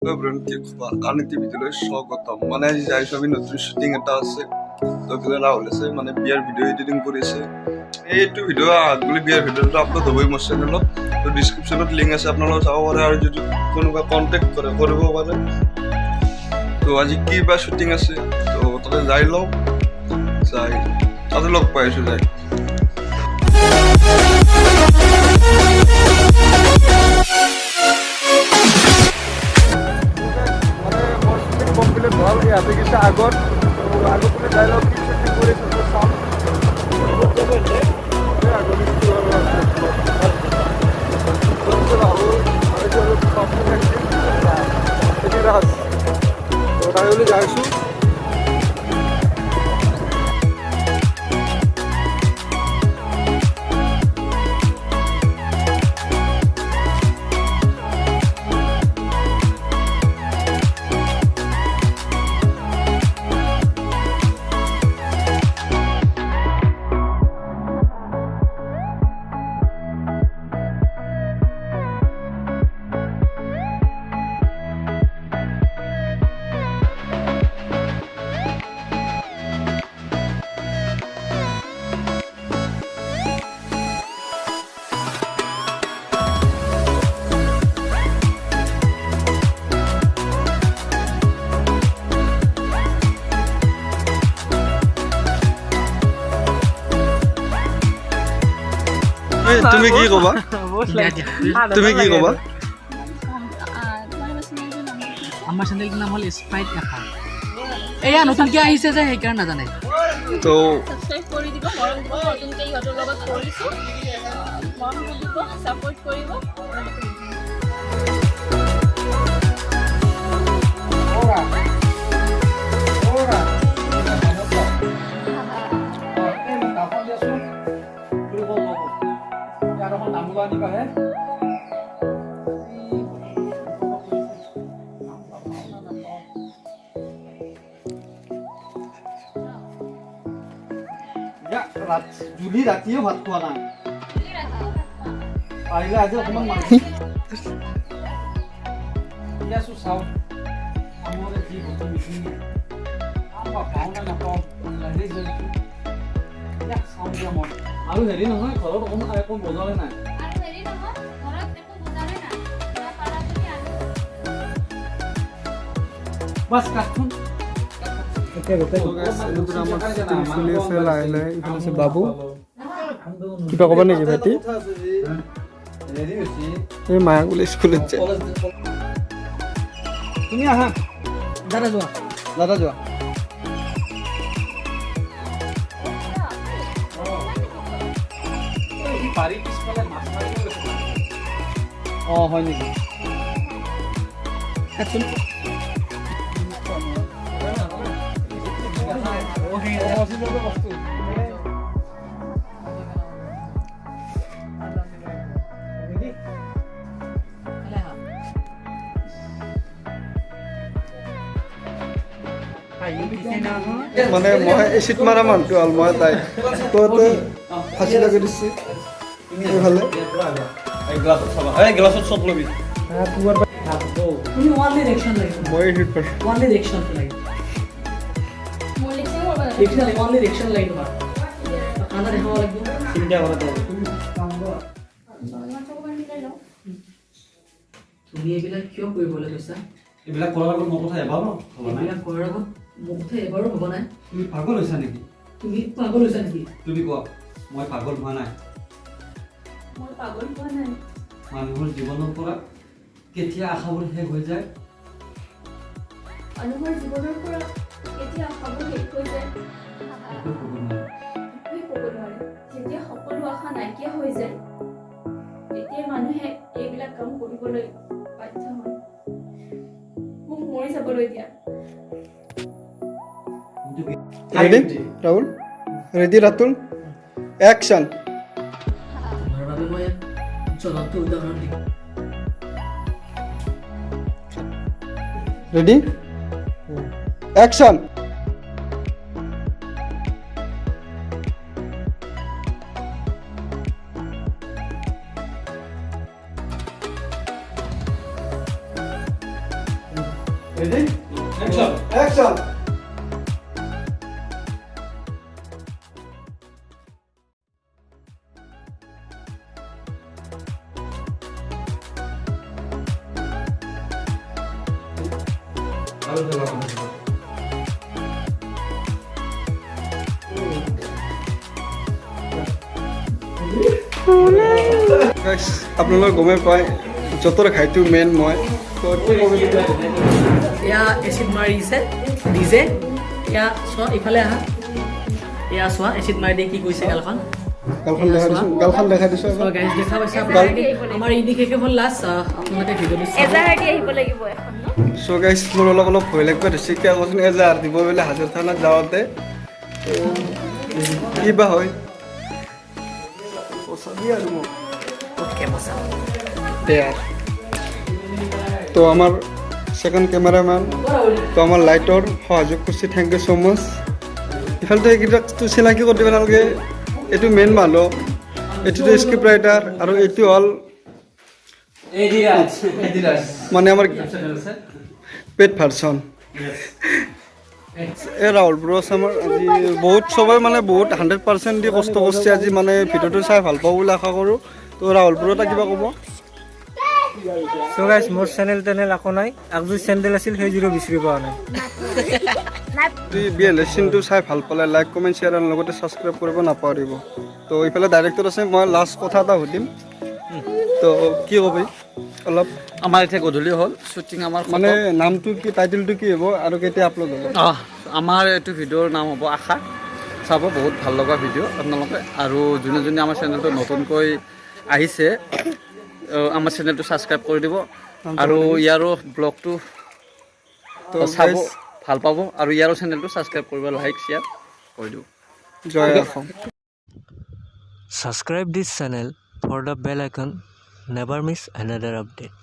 কি খোৱা আনি টিভিটোলৈ স্বাগতম মানে আজি যাইছো আমি নতুন শ্বুটিং এটা আছে তো এইফালে ৰাহুল আছে মানে বিয়াৰ ভিডিঅ' এডিটিং কৰিছে এইটো ভিডিঅ' আগলৈ বিয়াৰ ভিডিঅ'টো আপলোড হ'বই মোৰ চেনেলত তো ডিছক্ৰিপশ্যনত লিংক আছে আপোনালোকে চাব পাৰে আৰু যদি কোনোবা কণ্টেক্ট কৰিব পাৰে তো আজি কি বা শ্বুটিং আছে তো তাতে যাই লওঁ যাই তাতে লগ পাইছোঁ যাই ভাল ইয়াতে কিছু আগত আগত যাই লওক কি শ্বুটিং কৰিছে তো চাম ৰাহুল যাইছোঁ তুমি কি ক'বা তুমি কি ক'বা আমাৰ চেনেলটোৰ নাম হ'ল স্পাইট এফা এয়া নতুনকৈ আহিছে যে সেইকাৰণে নাজানে তো সাবস্ক্ৰাইব কৰি দিব মৰম দিব নতুনকৈ ইহঁতৰ লগত কৰিছোঁ মৰম দিব সাপোৰ্ট কৰিব জুলি ৰাতিও ভাত খোৱা নাই পাৰিলে আজি অকণমান মাংস আছো চাওঁ আমাৰ যি বস্তু মিচিং পাওঁ নে নাপাওঁ চাওঁ দিয়া মই আৰু হেৰি নহয় ঘৰত অকণমান একো বজালে নাই বাছ কাঠখন বাবু কিবা ক'বা নেকি ভাইটি এই মায়া বোলে স্কুলত যায় তুমি আহা দাদা যোৱা অঁ হয় নেকি মানে মই এচিড মাৰা মানুহটো হ'ল মই তাই তই ফাঁচি লাগি দিছি এইফালে গ্লাছত চব ল'বি তুমি ওৱানলি ৰিয়েকশ্যন লাগিব মই হিট পাইছোঁ ওৱানলি ৰিয়েকশ্যন লাগিব ওৱানলি ৰিয়েকশ্যন লাগিব খানা দেখাব লাগিব চিন্তা কৰা তুমি এইবিলাক কিয় কৰিবলৈ লৈছা এইবিলাক কৰাৰ আগত মোৰ কথা এবাৰো এইবিলাক কৰাৰ আগত মোৰ কথা এবাৰো ভবা নাই তুমি পাগল হৈছা নেকি তুমি পাগল হৈছা নেকি তুমি কোৱা মই পাগল হোৱা নাই মই পাগল হোৱা নাই মানুহৰ জীৱনৰ পৰা কেতিয়া আশাবোৰ শেষ হৈ যায় মানুহৰ জীৱনৰ পৰা কেতিয়া আশাবোৰ শেষ হৈ যায় একো ক'ব নোৱাৰে একোৱেই ক'ব নোৱাৰে যেতিয়া সকলো আশা নাইকিয়া হৈ যায় তেতিয়া মানুহে এইবিলাক কাম কৰিবলৈ বাধ্য হয় মোক মৰি যাবলৈ দিয়া ready Rahul ready Ratul action তোমাৰ বাবে মই এক জ্বলন্ত উদাহৰণ দিম ready action ready action action guys আপোনালোকে গমে পায় যতৰে খাইটো মেইন মই তো কি ক'ব এয়া এচিড মাৰিছে ডিজে এয়া চোৱা ইফালে আহা এয়া চোৱা এচিড মাৰি দিয়ে কি কৈছে গালখন গালখন দেখাই দিছো চোৱা গাইজ দেখা পাইছে আপোনালোকে আমাৰ ইণ্ডিকেকে হ'ল লাষ্ট আপোনালোকে ভিডিঅ'টো চাব এজাহাৰটি আহিব লাগিব এখন ন চ' গাইছ মোৰ অলপ অলপ ভয় লাগিব ধৰিছে কিয় কৈছোন এজাৰ দিব বোলে হাজাৰ থানাত যাওঁতে কি বা হয় পচাবি আৰু মোক তো আমাৰ ছেকেণ্ড কেমেৰামেন তো আমাৰ লাইটৰ সহযোগ কৰিছে থেংক ইউ ছ' মাছ ইফালেতো এইকেইটাকতো চিনাকি কৰি দিব নালাগে এইটো মেইন মানুহ এইটোতো স্ক্ৰিপ্ট ৰাইটাৰ আৰু এইটো হ'ল মানে আমাৰ পেট ভাৰ্চন এই ৰাহুল ব্ৰ আছে আমাৰ আজি বহুত চবেই মানে বহুত 100% দি কষ্ট কৰিছে আজি মানে ভিডিঅ'টো চাই ভাল পাব বুলি আশা কৰোঁ তো ৰাহুল ব্ৰ এটা কিবা ক'ব সো গাইস মোৰ চ্যানেল আকো নাই আগজু চ্যানেল আছিল সেইজুৰো বিচাৰি পোৱা নাই যদি বিএলএছটো চাই ভাল পালে লাইক কমেণ্ট শ্বেয়াৰ আৰু লগতে ছাবস্ক্ৰাইব কৰিব নাপাহৰিব তো এইফালে ডাইৰেক্টৰ আছে মই লাষ্ট কথা এটা সুধিম তো কি ক'বি অলপ আমাৰ এতিয়া গধূলি হ'ল শ্বুটিং আমাৰ মানে নামটো কি টাইটেলটো কি হ'ব আৰু কেতিয়া আপলোড হ'ব আমাৰ এইটো ভিডিঅ'ৰ নাম হ'ব আশা চাব বহুত ভাল লগা ভিডিঅ' আপোনালোকে আৰু যোনে যোনে আমাৰ চেনেলটো নতুনকৈ আহিছে আমাৰ চেনেলটো ছাবস্ক্ৰাইব কৰি দিব আৰু ইয়াৰো ব্লগটো তো চাব ভাল পাব আৰু ইয়াৰো চেনেলটো ছাবস্ক্ৰাইব কৰিব লাইক শ্বেয়াৰ কৰি দিব জয় Assam Subscribe this channel for the bell icon. Never miss another update.